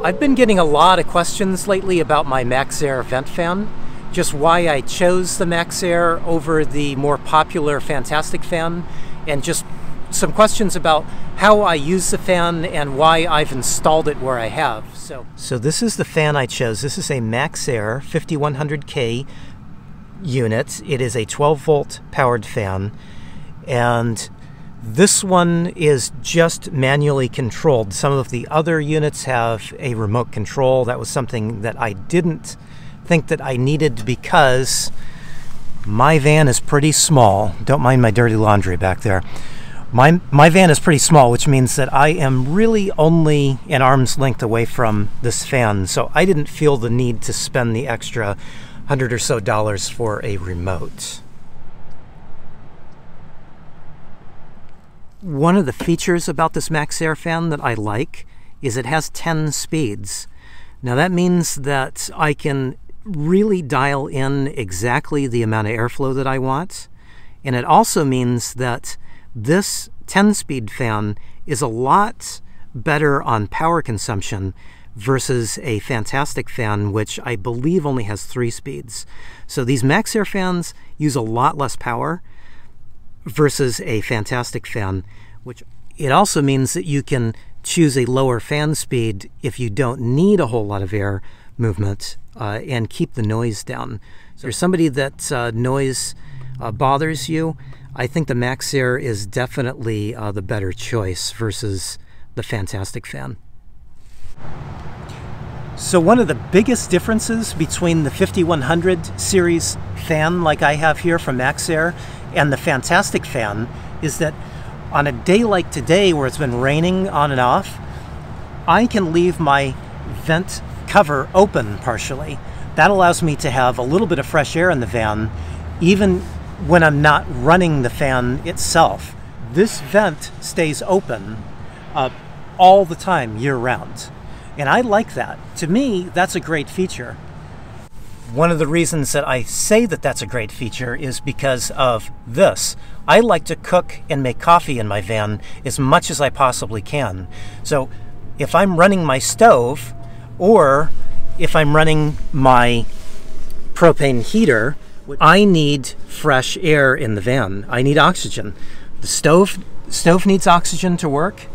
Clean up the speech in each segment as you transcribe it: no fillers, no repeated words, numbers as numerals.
I've been getting a lot of questions lately about my MaxxAir vent fan, just why I chose the MaxxAir over the more popular Fantastic fan, and just some questions about how I use the fan and why I've installed it where I have. So this is the fan I chose. This is a MaxxAir 5100K unit. It is a 12-volt powered fan, and this one is just manually controlled. Some of the other units have a remote control. That was something that I didn't think that I needed because my van is pretty small. Don't mind my dirty laundry back there. My van is pretty small, which means that I am really only an arm's length away from this fan, so I didn't feel the need to spend the extra $100 or so for a remote. One of the features about this MaxxAir fan that I like is it has 10 speeds. Now that means that I can really dial in exactly the amount of airflow that I want, and it also means that this 10-speed fan is a lot better on power consumption versus a Fantastic fan, which I believe only has 3 speeds. So these MaxxAir fans use a lot less power versus a Fantastic fan, which it also means that you can choose a lower fan speed if you don't need a whole lot of air movement and keep the noise down. So if you're somebody that noise bothers you, I think the MaxxAir is definitely the better choice versus the Fantastic fan. So one of the biggest differences between the 5100 series fan like I have here from MaxxAir and the Fantastic fan is that on a day like today where it's been raining on and off, I can leave my vent cover open partially. That allows me to have a little bit of fresh air in the van even when I'm not running the fan itself. This vent stays open all the time, year-round. And I like that. To me, that's a great feature. One of the reasons that I say that that's a great feature is because of this. I like to cook and make coffee in my van as much as I possibly can. So if I'm running my stove, or if I'm running my propane heater, I need fresh air in the van. I need oxygen. The stove needs oxygen to work,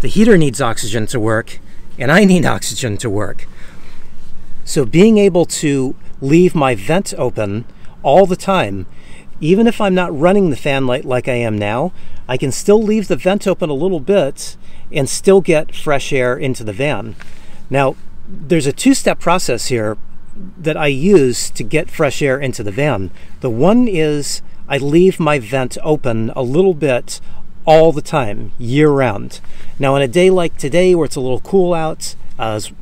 the heater needs oxygen to work, and I need oxygen to work. So being able to leave my vent open all the time, even if I'm not running the fan like I am now, I can still leave the vent open a little bit and still get fresh air into the van. Now, there's a two-step process here that I use to get fresh air into the van. The one is I leave my vent open a little bit all the time, year-round. Now, on a day like today where it's a little cool out, it was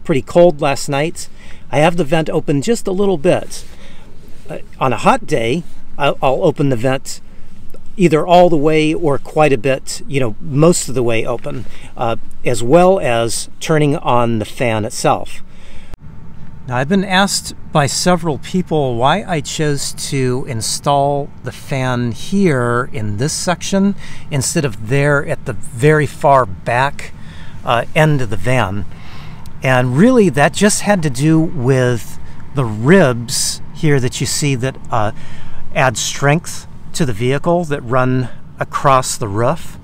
pretty cold last night, I have the vent open just a little bit. On a hot day, I'll open the vent either all the way or quite a bit, most of the way open, as well as turning on the fan itself. Now, I've been asked by several people why I chose to install the fan here in this section instead of there at the very far back end of the van. And really, that just had to do with the ribs here that you see that add strength to the vehicle that run across the roof.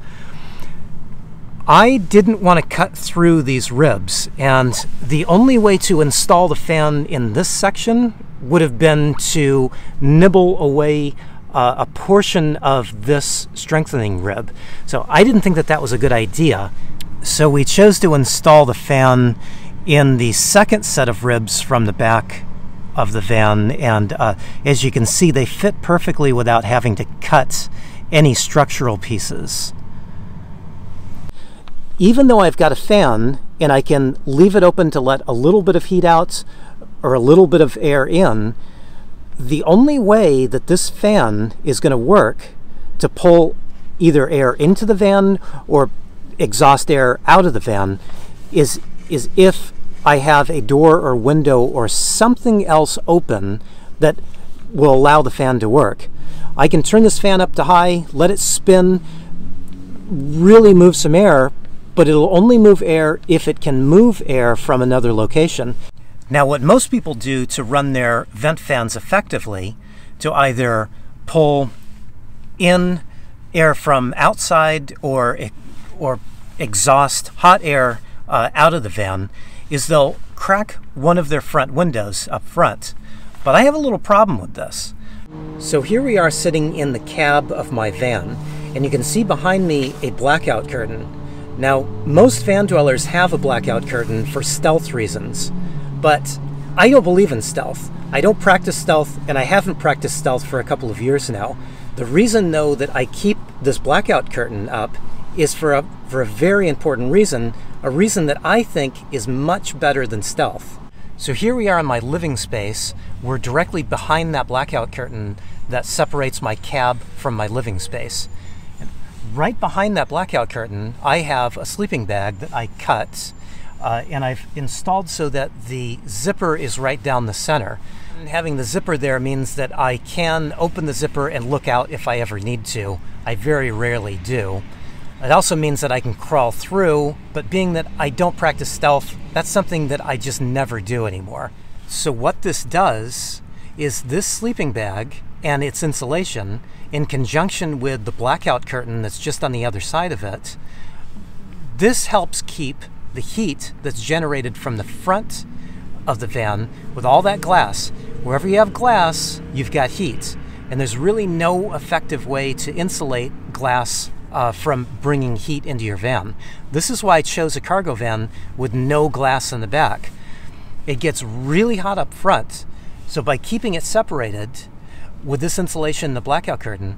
I didn't want to cut through these ribs, and the only way to install the fan in this section would have been to nibble away a portion of this strengthening rib. So I didn't think that that was a good idea. So we chose to install the fan in the second set of ribs from the back of the van, and as you can see, they fit perfectly without having to cut any structural pieces. Even though I've got a fan and I can leave it open to let a little bit of heat out or a little bit of air in, the only way that this fan is going to work to pull either air into the van or exhaust air out of the van is if I have a door or window or something else open that will allow the fan to work. I can turn this fan up to high, let it spin, really move some air, but it'll only move air if it can move air from another location. Now, what most people do to run their vent fans effectively, to either pull in air from outside or exhaust hot air out of the van, is they'll crack one of their front windows up front. But I have a little problem with this. So here we are sitting in the cab of my van, and you can see behind me a blackout curtain. Now, most van dwellers have a blackout curtain for stealth reasons, but I don't believe in stealth. I don't practice stealth, and I haven't practiced stealth for a couple of years now. The reason, though, that I keep this blackout curtain up is for a very important reason, a reason that I think is much better than stealth. So here we are in my living space. We're directly behind that blackout curtain that separates my cab from my living space. And right behind that blackout curtain, I have a sleeping bag that I cut, and I've installed so that the zipper is right down the center. And having the zipper there means that I can open the zipper and look out if I ever need to. I very rarely do. It also means that I can crawl through, but being that I don't practice stealth, that's something that I just never do anymore. So what this does is this sleeping bag and its insulation, in conjunction with the blackout curtain that's just on the other side of it, this helps keep the heat that's generated from the front of the van with all that glass. Wherever you have glass, you've got heat. And there's really no effective way to insulate glass from bringing heat into your van. This is why I chose a cargo van with no glass in the back. It gets really hot up front, so by keeping it separated with this insulation and the blackout curtain,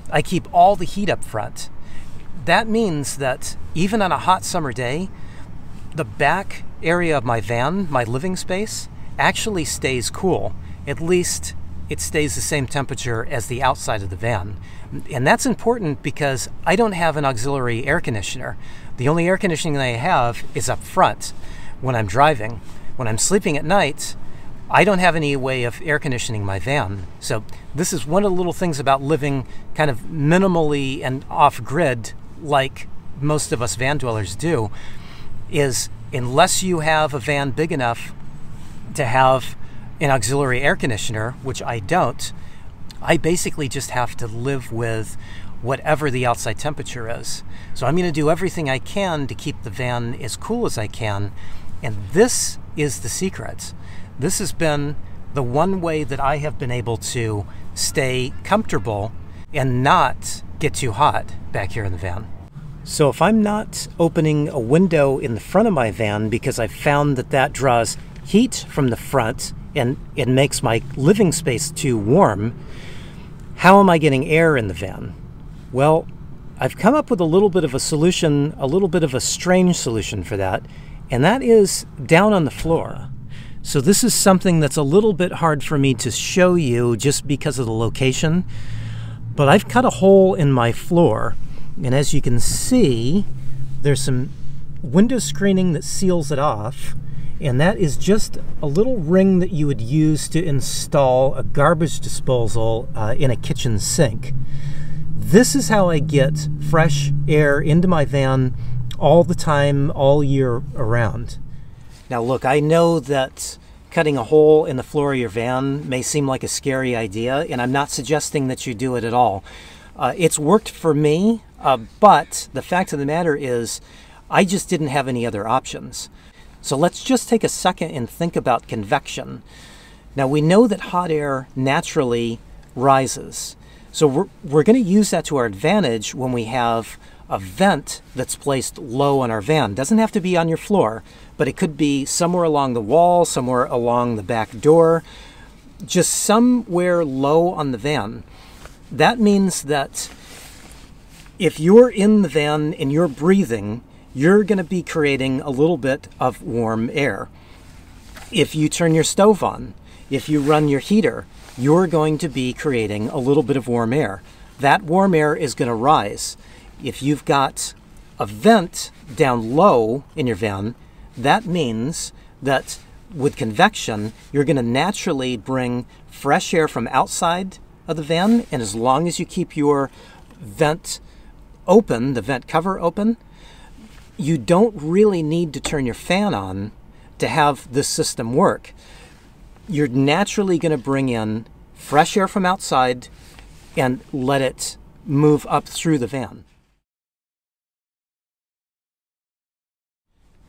I keep all the heat up front. That means that even on a hot summer day, the back area of my van, my living space, actually stays cool. At least it stays the same temperature as the outside of the van. And that's important because I don't have an auxiliary air conditioner. The only air conditioning that I have is up front when I'm driving. When I'm sleeping at night, I don't have any way of air conditioning my van. So this is one of the little things about living kind of minimally and off-grid like most of us van dwellers do, is unless you have a van big enough to have an auxiliary air conditioner, which I don't, I basically just have to live with whatever the outside temperature is. So I'm going to do everything I can to keep the van as cool as I can, and this is the secret. This has been the one way that I have been able to stay comfortable and not get too hot back here in the van. So if I'm not opening a window in the front of my van because I've found that that draws heat from the front and it makes my living space too warm, how am I getting air in the van? Well, I've come up with a little bit of a solution, a little bit of a strange solution for that, and that is down on the floor. So this is something that's a little bit hard for me to show you just because of the location, but I've cut a hole in my floor, and as you can see, there's some window screening that seals it off, and that is just a little ring that you would use to install a garbage disposal in a kitchen sink. This is how I get fresh air into my van all the time, all year around. Now look, I know that cutting a hole in the floor of your van may seem like a scary idea, and I'm not suggesting that you do it at all. It's worked for me, but the fact of the matter is I just didn't have any other options. So let's just take a second and think about convection. Now we know that hot air naturally rises. So we're going to use that to our advantage when we have a vent that's placed low on our van. It doesn't have to be on your floor, but it could be somewhere along the wall, somewhere along the back door, just somewhere low on the van. That means that if you're in the van and you're breathing, you're going to be creating a little bit of warm air. If you turn your stove on, if you run your heater, you're going to be creating a little bit of warm air. That warm air is going to rise. If you've got a vent down low in your van, that means that with convection, you're going to naturally bring fresh air from outside of the van, and as long as you keep your vent open, the vent cover open, you don't really need to turn your fan on to have this system work. You're naturally going to bring in fresh air from outside and let it move up through the van.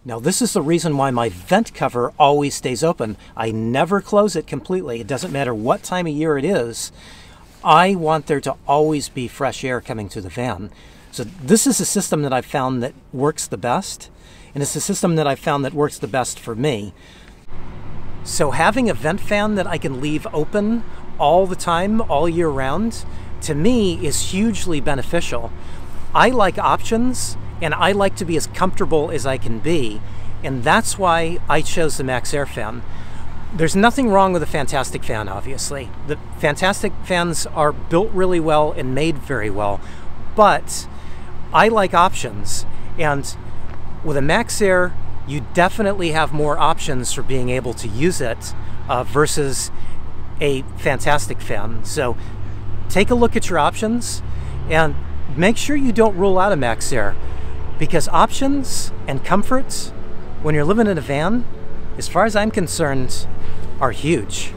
Now this is the reason why my vent cover always stays open. I never close it completely. It doesn't matter what time of year it is. I want there to always be fresh air coming to the van. So this is a system that I've found that works the best, and it's a system that I've found that works the best for me. So having a vent fan that I can leave open all the time, all year round, to me is hugely beneficial. I like options, and I like to be as comfortable as I can be, and that's why I chose the MaxxAir fan. There's nothing wrong with a Fantastic fan, obviously. The Fantastic fans are built really well and made very well, but I like options, and with a MaxxAir, you definitely have more options for being able to use it versus a Fantastic fan. So take a look at your options and make sure you don't rule out a MaxxAir, because options and comforts when you're living in a van, as far as I'm concerned, are huge.